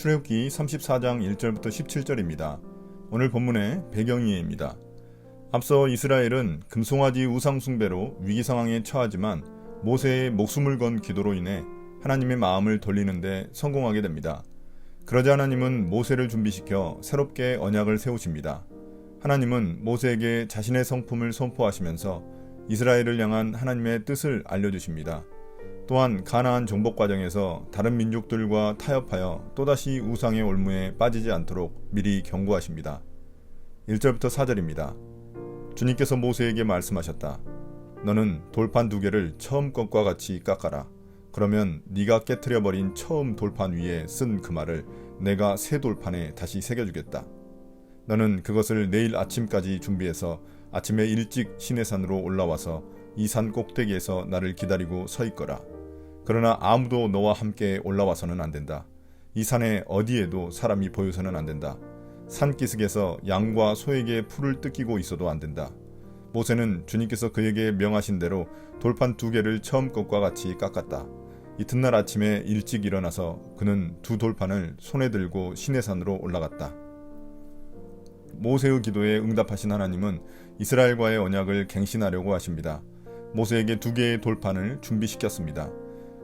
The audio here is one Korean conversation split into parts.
출애굽기 34장 1절부터 17절입니다. 오늘 본문의 배경이해입니다. 앞서 이스라엘은 금송아지 우상 숭배로 위기 상황에 처하지만 모세의 목숨을 건 기도로 인해 하나님의 마음을 돌리는 데 성공하게 됩니다. 그러자 하나님은 모세를 준비시켜 새롭게 언약을 세우십니다. 하나님은 모세에게 자신의 성품을 선포하시면서 이스라엘을 향한 하나님의 뜻을 알려주십니다. 또한 가나안 정복 과정에서 다른 민족들과 타협하여 또다시 우상의 올무에 빠지지 않도록 미리 경고하십니다. 1절부터 4절입니다. 주님께서 모세에게 말씀하셨다. 너는 돌판 2개를 처음 것과 같이 깎아라. 그러면 네가 깨트려버린 처음 돌판 위에 쓴 그 말을 내가 새 돌판에 다시 새겨주겠다. 너는 그것을 내일 아침까지 준비해서 아침에 일찍 시내산으로 올라와서 이 산 꼭대기에서 나를 기다리고 서 있거라. 그러나 아무도 너와 함께 올라와서는 안 된다. 이 산에 어디에도 사람이 보여서는 안 된다. 산기슭에서 양과 소에게 풀을 뜯기고 있어도 안 된다. 모세는 주님께서 그에게 명하신 대로 돌판 2개를 처음 것과 같이 깎았다. 이튿날 아침에 일찍 일어나서 그는 2 돌판을 손에 들고 시내산으로 올라갔다. 모세의 기도에 응답하신 하나님은 이스라엘과의 언약을 갱신하려고 하십니다. 모세에게 2개의 돌판을 준비시켰습니다.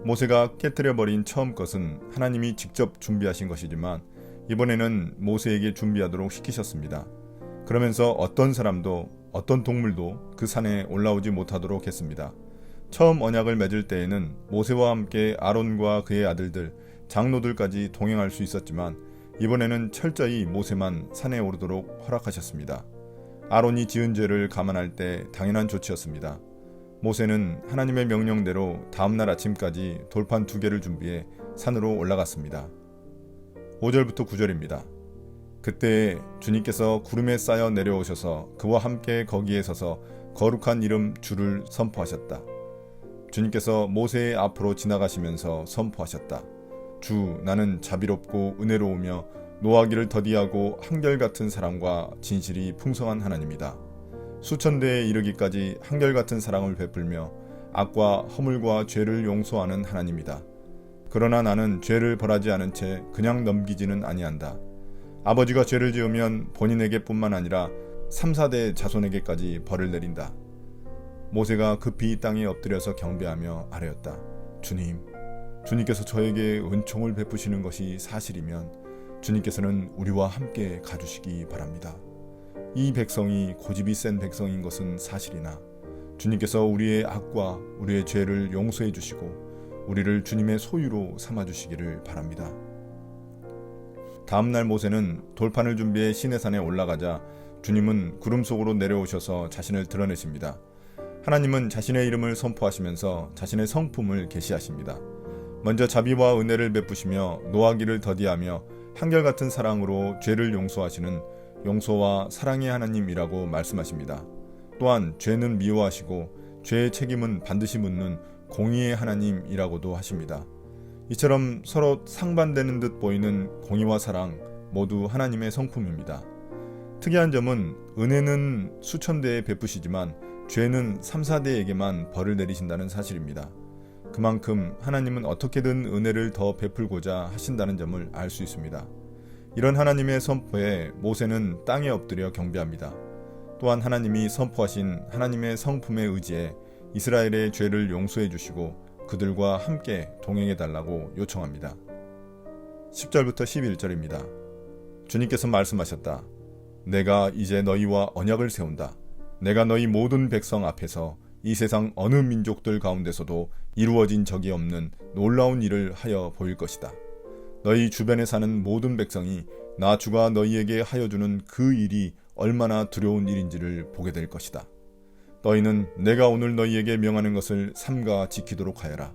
모세가 깨트려버린 처음 것은 하나님이 직접 준비하신 것이지만 이번에는 모세에게 준비하도록 시키셨습니다. 그러면서 어떤 사람도 어떤 동물도 그 산에 올라오지 못하도록 했습니다. 처음 언약을 맺을 때에는 모세와 함께 아론과 그의 아들들, 장로들까지 동행할 수 있었지만 이번에는 철저히 모세만 산에 오르도록 허락하셨습니다. 아론이 지은 죄를 감안할 때 당연한 조치였습니다. 모세는 하나님의 명령대로 다음날 아침까지 돌판 2개를 준비해 산으로 올라갔습니다. 5절부터 9절입니다. 그때 주님께서 구름에 쌓여 내려오셔서 그와 함께 거기에 서서 거룩한 이름 주를 선포하셨다. 주님께서 모세의 앞으로 지나가시면서 선포하셨다. 주, 나는 자비롭고 은혜로우며 노하기를 더디하고 한결같은 사랑과 진실이 풍성한 하나님이다. 수천 대에 이르기까지 한결같은 사랑을 베풀며 악과 허물과 죄를 용서하는 하나님이다. 그러나 나는 죄를 벌하지 않은 채 그냥 넘기지는 아니한다. 아버지가 죄를 지으면 본인에게뿐만 아니라 3, 4대 자손에게까지 벌을 내린다. 모세가 급히 땅에 엎드려서 경배하며 아뢰었다. 주님께서 저에게 은총을 베푸시는 것이 사실이면 주님께서는 우리와 함께 가주시기 바랍니다. 이 백성이 고집이 센 백성인 것은 사실이나 주님께서 우리의 악과 우리의 죄를 용서해 주시고 우리를 주님의 소유로 삼아 주시기를 바랍니다. 다음날 모세는 돌판을 준비해 시내산에 올라가자 주님은 구름 속으로 내려오셔서 자신을 드러내십니다. 하나님은 자신의 이름을 선포하시면서 자신의 성품을 계시하십니다. 먼저 자비와 은혜를 베푸시며 노하기를 더디하며 한결같은 사랑으로 죄를 용서하시는 용서와 사랑의 하나님이라고 말씀하십니다. 또한 죄는 미워하시고 죄의 책임은 반드시 묻는 공의의 하나님이라고도 하십니다. 이처럼 서로 상반되는 듯 보이는 공의와 사랑 모두 하나님의 성품입니다. 특이한 점은 은혜는 수천 대에 베푸시지만 죄는 3, 4대에게만 벌을 내리신다는 사실입니다. 그만큼 하나님은 어떻게든 은혜를 더 베풀고자 하신다는 점을 알 수 있습니다. 이런 하나님의 선포에 모세는 땅에 엎드려 경배합니다. 또한 하나님이 선포하신 하나님의 성품에 의지해 이스라엘의 죄를 용서해 주시고 그들과 함께 동행해 달라고 요청합니다. 10절부터 11절입니다. 주님께서 말씀하셨다. 내가 이제 너희와 언약을 세운다. 내가 너희 모든 백성 앞에서 이 세상 어느 민족들 가운데서도 이루어진 적이 없는 놀라운 일을 하여 보일 것이다. 너희 주변에 사는 모든 백성이 나 주가 너희에게 하여 주는 그 일이 얼마나 두려운 일인지를 보게 될 것이다. 너희는 내가 오늘 너희에게 명하는 것을 삼가 지키도록 하여라.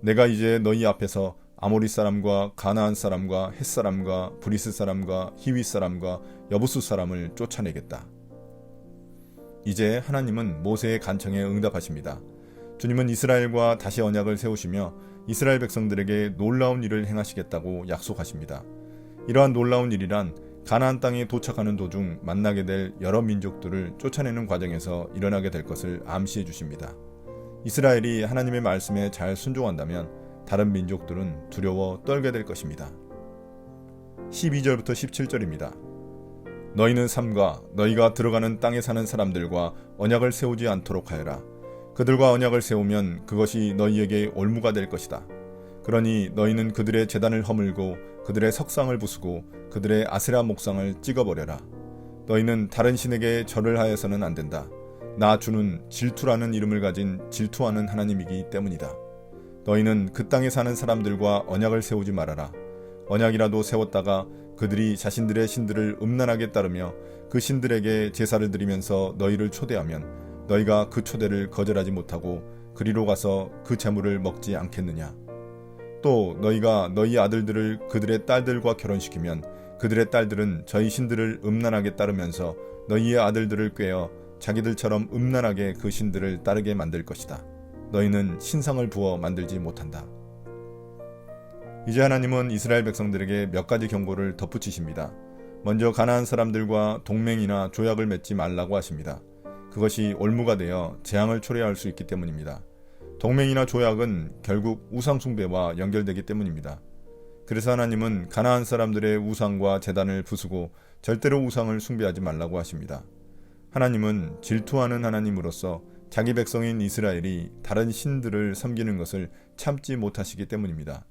내가 이제 너희 앞에서 아모리 사람과 가나안 사람과 헷 사람과 브리스 사람과 히위 사람과 여부스 사람을 쫓아내겠다. 이제 하나님은 모세의 간청에 응답하십니다. 주님은 이스라엘과 다시 언약을 세우시며 이스라엘 백성들에게 놀라운 일을 행하시겠다고 약속하십니다. 이러한 놀라운 일이란 가나안 땅에 도착하는 도중 만나게 될 여러 민족들을 쫓아내는 과정에서 일어나게 될 것을 암시해 주십니다. 이스라엘이 하나님의 말씀에 잘 순종한다면 다른 민족들은 두려워 떨게 될 것입니다. 12절부터 17절입니다. 너희는 삼가 너희가 들어가는 땅에 사는 사람들과 언약을 세우지 않도록 하여라. 그들과 언약을 세우면 그것이 너희에게 올무가 될 것이다. 그러니 너희는 그들의 제단을 허물고 그들의 석상을 부수고 그들의 아세라 목상을 찍어버려라. 너희는 다른 신에게 절을 하여서는 안 된다. 나 주는 질투라는 이름을 가진 질투하는 하나님이기 때문이다. 너희는 그 땅에 사는 사람들과 언약을 세우지 말아라. 언약이라도 세웠다가 그들이 자신들의 신들을 음란하게 따르며 그 신들에게 제사를 드리면서 너희를 초대하면 너희가 그 초대를 거절하지 못하고 그리로 가서 그 제물을 먹지 않겠느냐. 또 너희가 너희 아들들을 그들의 딸들과 결혼시키면 그들의 딸들은 저희 신들을 음란하게 따르면서 너희의 아들들을 꾀어 자기들처럼 음란하게 그 신들을 따르게 만들 것이다. 너희는 신상을 부어 만들지 못한다. 이제 하나님은 이스라엘 백성들에게 몇 가지 경고를 덧붙이십니다. 먼저 가나안 사람들과 동맹이나 조약을 맺지 말라고 하십니다. 그것이 올무가 되어 재앙을 초래할 수 있기 때문입니다. 동맹이나 조약은 결국 우상 숭배와 연결되기 때문입니다. 그래서 하나님은 가나안 사람들의 우상과 제단을 부수고 절대로 우상을 숭배하지 말라고 하십니다. 하나님은 질투하는 하나님으로서 자기 백성인 이스라엘이 다른 신들을 섬기는 것을 참지 못하시기 때문입니다.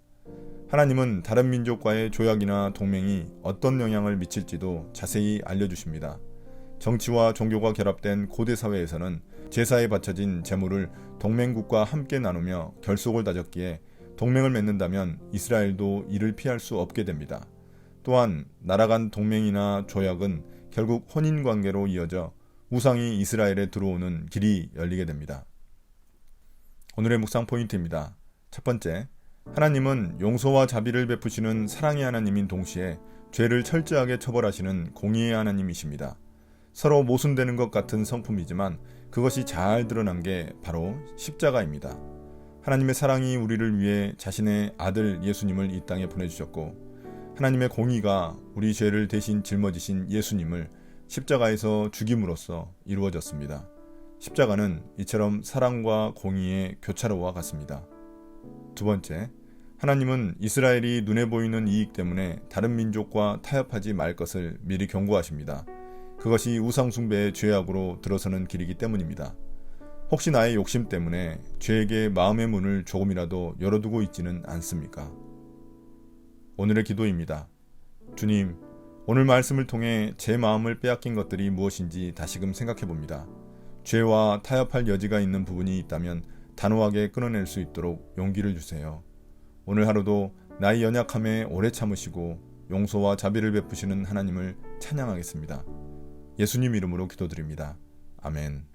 하나님은 다른 민족과의 조약이나 동맹이 어떤 영향을 미칠지도 자세히 알려주십니다. 정치와 종교가 결합된 고대 사회에서는 제사에 바쳐진 제물을 동맹국과 함께 나누며 결속을 다졌기에 동맹을 맺는다면 이스라엘도 이를 피할 수 없게 됩니다. 또한 나라 간 동맹이나 조약은 결국 혼인관계로 이어져 우상이 이스라엘에 들어오는 길이 열리게 됩니다. 오늘의 묵상 포인트입니다. 첫 번째, 하나님은 용서와 자비를 베푸시는 사랑의 하나님인 동시에 죄를 철저하게 처벌하시는 공의의 하나님이십니다. 서로 모순되는 것 같은 성품이지만 그것이 잘 드러난 게 바로 십자가입니다. 하나님의 사랑이 우리를 위해 자신의 아들 예수님을 이 땅에 보내주셨고 하나님의 공의가 우리 죄를 대신 짊어지신 예수님을 십자가에서 죽임으로써 이루어졌습니다. 십자가는 이처럼 사랑과 공의의 교차로와 같습니다. 두 번째, 하나님은 이스라엘이 눈에 보이는 이익 때문에 다른 민족과 타협하지 말 것을 미리 경고하십니다. 그것이 우상숭배의 죄악으로 들어서는 길이기 때문입니다. 혹시 나의 욕심 때문에 죄에게 마음의 문을 조금이라도 열어두고 있지는 않습니까? 오늘의 기도입니다. 주님, 오늘 말씀을 통해 제 마음을 빼앗긴 것들이 무엇인지 다시금 생각해 봅니다. 죄와 타협할 여지가 있는 부분이 있다면 단호하게 끊어낼 수 있도록 용기를 주세요. 오늘 하루도 나의 연약함에 오래 참으시고 용서와 자비를 베푸시는 하나님을 찬양하겠습니다. 예수님 이름으로 기도드립니다. 아멘.